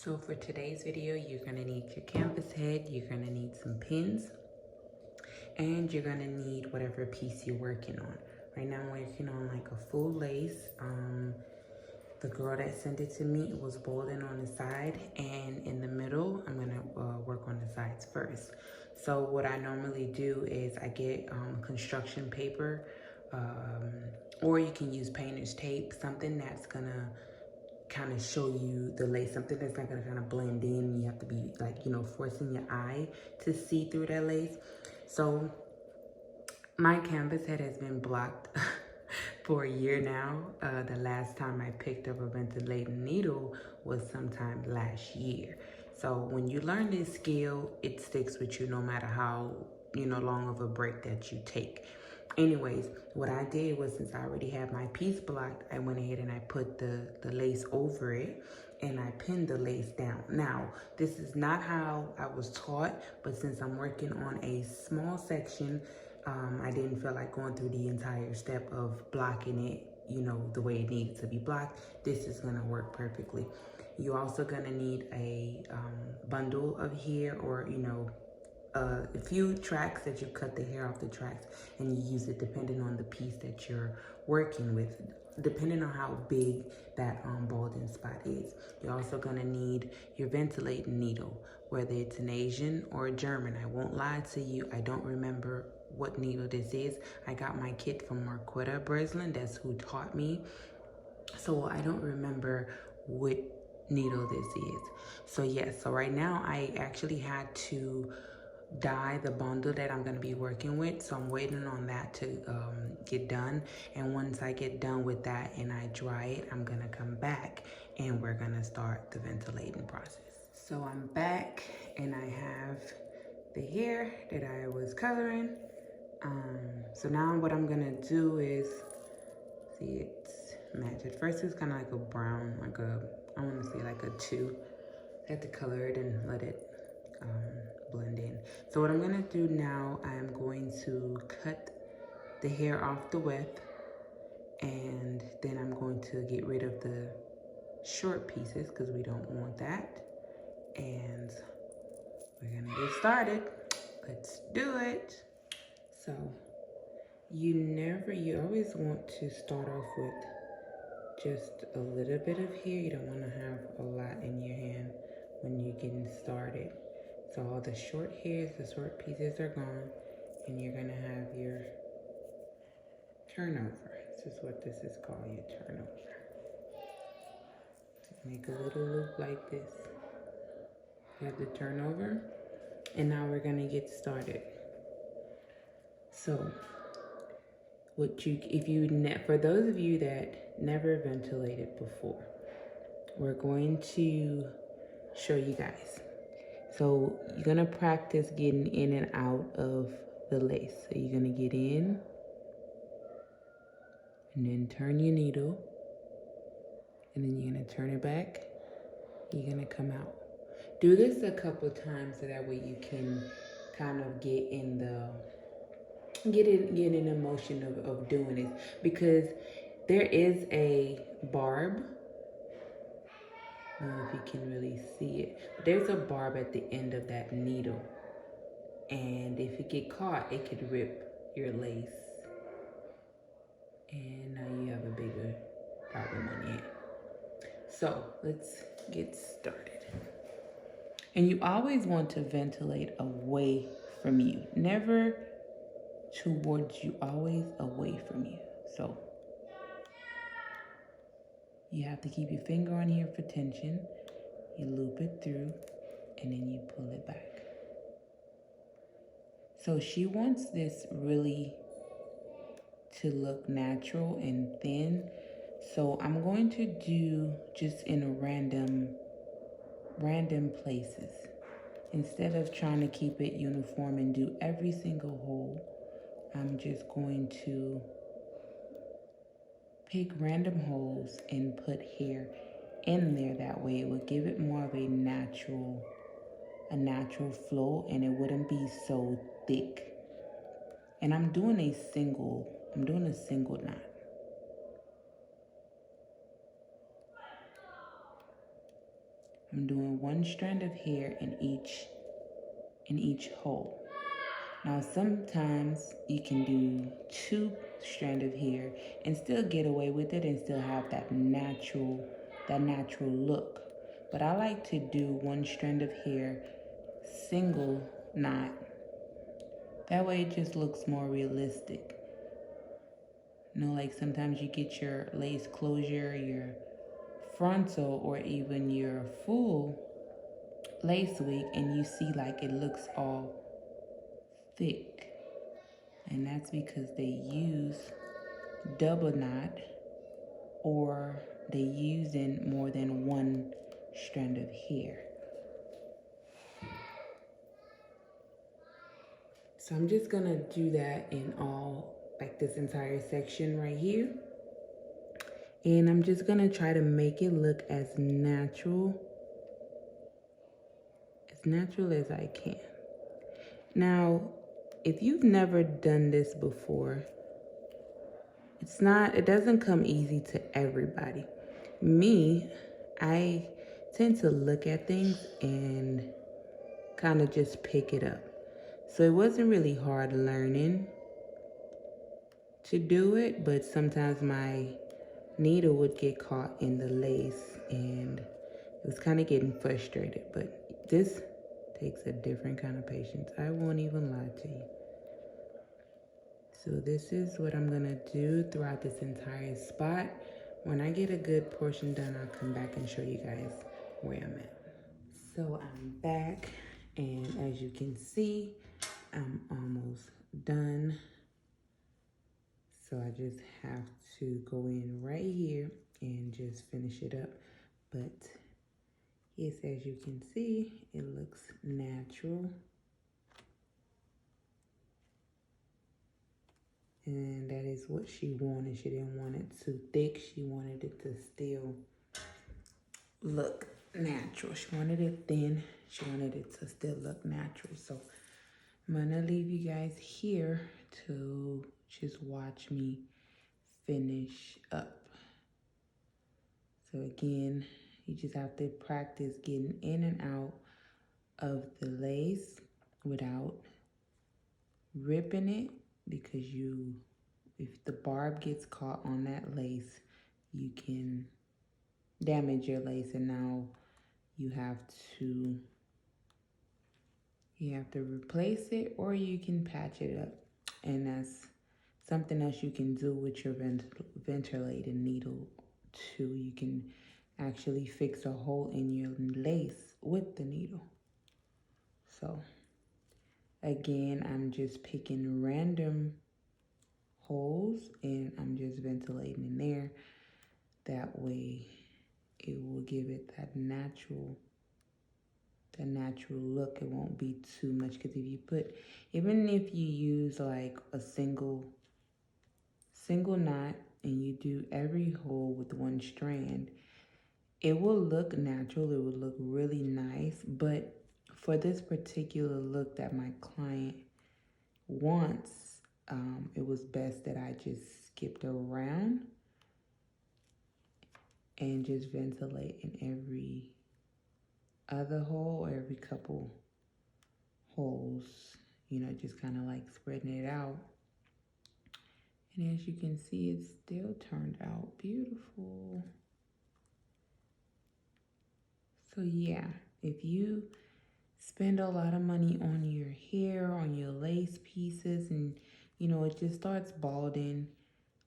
So for today's video, you're gonna need your canvas head, you're gonna need some pins, and you're gonna need whatever piece you're working on. Right now I'm working on like a full lace. The girl that sent it to me, it was bolding on the side, and in the middle, I'm gonna work on the sides first. So what I normally do is I get construction paper, or you can use painter's tape, something that's gonna kind of show you the lace, something that's not gonna kind of blend in. You have to be like, forcing your eye to see through that lace. So my canvas head has been blocked for a year now. The last time I picked up a ventilating needle was sometime last year. So when you learn this skill, it sticks with you no matter how long of a break that you take. Anyways, what I did was, since I already had my piece blocked, I went ahead and I put the lace over it and I pinned the lace down. Now, this is not how I was taught, but since I'm working on a small section, I didn't feel like going through the entire step of blocking it, the way it needed to be blocked. This is gonna work perfectly. You're also gonna need a bundle of hair, or a few tracks that you cut the hair off the tracks, and you use it depending on the piece that you're working with, depending on how big that balding spot is. You're also gonna need your ventilating needle, whether it's an Asian or a German. I won't lie to you, I don't remember what needle this is. I got my kit from Marquette Breslin, that's who taught me. So I don't remember what needle this is. So yes, so right now I actually had to dye the bundle that I'm going to be working with, so I'm waiting on that to get done. And once I get done with that and I dry it, I'm going to come back and we're going to start the ventilating process. So I'm back and I have the hair that I was coloring. So now what I'm going to do is, see, it's match. At first it's kind of like a brown, like I want to say like a 2. I have to color it and let it blend in. So what I'm gonna do now, I'm going to cut the hair off the width, and then I'm going to get rid of the short pieces because we don't want that. And we're gonna get started. Let's do it. So you always want to start off with just a little bit of hair. You don't want to have a lot in your hand when you're getting started. So all the short hairs, the short pieces are gone, and you're gonna have your turnover. This is what this is called, your turnover. Make a little loop like this. You have the turnover, and now we're gonna get started. So, for those of you that never ventilated before, we're going to show you guys. So you're gonna practice getting in and out of the lace. So you're gonna get in and then turn your needle, and then you're gonna turn it back. You're gonna come out. Do this a couple of times so that way you can kind of get in the motion of doing it, because there is a barb. I don't know if you can really see it, but there's a barb at the end of that needle, and if you get caught, it could rip your lace, and now you have a bigger problem on your hand. So let's get started. And you always want to ventilate away from you, never towards you, always away from you. So you have to keep your finger on here for tension. You loop it through, and then you pull it back. So she wants this really to look natural and thin. So I'm going to do just in random places. Instead of trying to keep it uniform and do every single hole, I'm just going to pick random holes and put hair in there. That way it would give it more of a natural flow, and it wouldn't be so thick. And I'm doing a single knot. I'm doing one strand of hair in each hole. Now sometimes you can do two strand of hair and still get away with it and still have that natural look. But I like to do one strand of hair, single knot. That way it just looks more realistic. Like sometimes you get your lace closure, your frontal, or even your full lace wig, and you see like it looks all thick. And that's because they use double knot, or they using more than one strand of hair. So I'm just gonna do that in all, like this entire section right here. And I'm just gonna try to make it look as natural as I can. Now, if you've never done this before, it doesn't come easy to everybody. Me, I tend to look at things and kind of just pick it up. So it wasn't really hard learning to do it, but sometimes my needle would get caught in the lace and it was kind of getting frustrated. But this takes a different kind of patience. I won't even lie to you. So this is what I'm gonna do throughout this entire spot. When I get a good portion done, I'll come back and show you guys where I'm at. So I'm back, and as you can see, I'm almost done. So I just have to go in right here and just finish it up. But yes, as you can see, it looks natural. And that is what she wanted. She didn't want it too thick. She wanted it to still look natural. She wanted it thin. She wanted it to still look natural. So I'm gonna leave you guys here to just watch me finish up. So again, you just have to practice getting in and out of the lace without ripping it, because if the barb gets caught on that lace, you can damage your lace, and now you have to replace it, or you can patch it up. And that's something else you can do with your ventilating needle too. You can actually fix a hole in your lace with the needle. So again, I'm just picking random holes and I'm just ventilating in there. That way it will give it that natural look. It won't be too much, because even if you use like a single knot and you do every hole with one strand, it will look natural. It will look really nice. But for this particular look that my client wants, it was best that I just skipped around and just ventilate in every other hole, or every couple holes, just kind of like spreading it out. And as you can see, it still turned out beautiful. So yeah, if you spend a lot of money on your hair, on your lace pieces, and it just starts balding,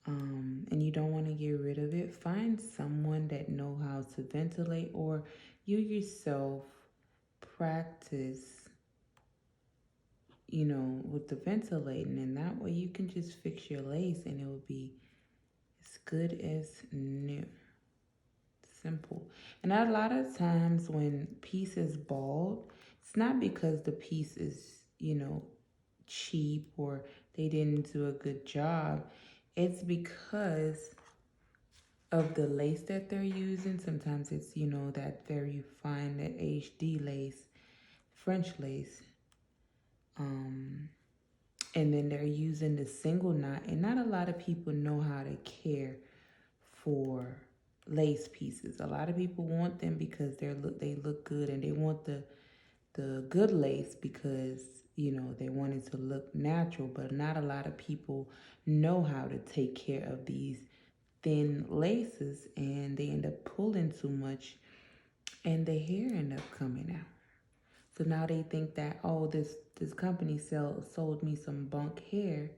and you don't want to get rid of it, find someone that know how to ventilate, or you yourself practice with the ventilating, and that way you can just fix your lace and it will be as good as new. Simple. And a lot of times when pieces bald, it's not because the piece is, cheap, or they didn't do a good job. It's because of the lace that they're using. Sometimes it's, that very fine, that HD lace, French lace. And then they're using the single knot, and not a lot of people know how to care for lace pieces. A lot of people want them because they look good, and they want the good lace because, you know, they want it to look natural. But not a lot of people know how to take care of these thin laces, and they end up pulling too much, and the hair end up coming out. So now they think that, oh, this company sold me some bunk hair,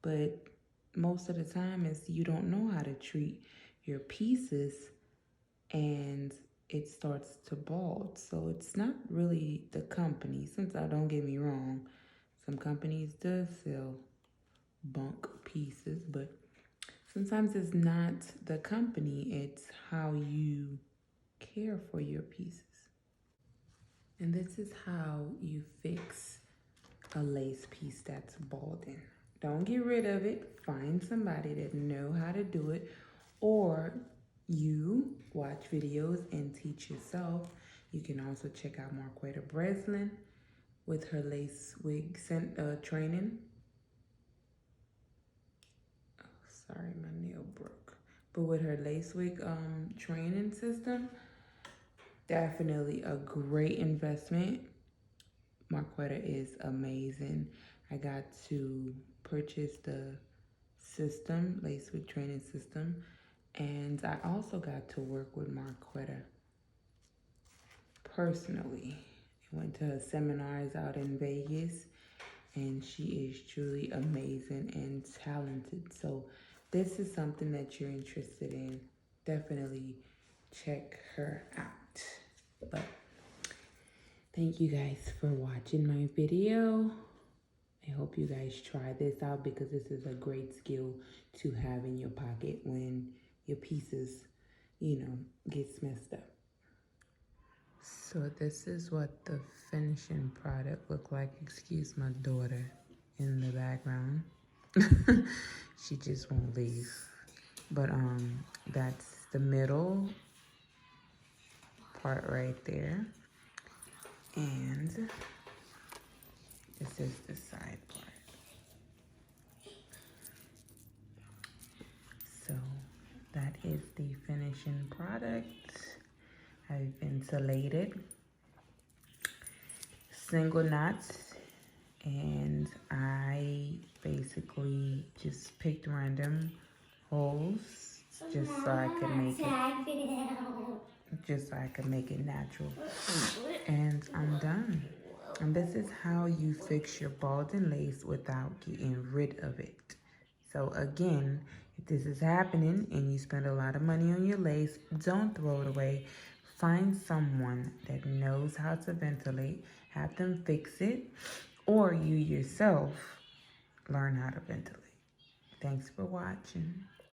but most of the time is you don't know how to treat your pieces, and it starts to bald. So it's not really the company. Sometimes, don't get me wrong, some companies do sell bunk pieces, but sometimes it's not the company, it's how you care for your pieces. And this is how you fix a lace piece that's balding. Don't get rid of it. Find somebody that know how to do it, or you watch videos and teach yourself. You can also check out Marquette Breslin with her lace wig training. Oh, sorry, my nail broke. But with her lace wig training system, definitely a great investment. Marquetta is amazing. I got to purchase the system, lace wig training system, and I also got to work with Marquetta personally. I went to her seminars out in Vegas, and she is truly amazing and talented. So this is something that you're interested in, definitely check her out. But thank you guys for watching my video. I hope you guys try this out, because this is a great skill to have in your pocket when your pieces, you know, gets messed up. So this is what the finishing product look like. Excuse my daughter in the background. She just won't leave. But that's the middle part right there. And this is the side part. So that is the finishing product. I've ventilated single knots, and I basically just picked random holes just so I could make it natural. And I'm done. And this is how you fix your balding lace without getting rid of it. So again, if this is happening and you spend a lot of money on your lace, don't throw it away. Find someone that knows how to ventilate, have them fix it, or you yourself learn how to ventilate. Thanks for watching.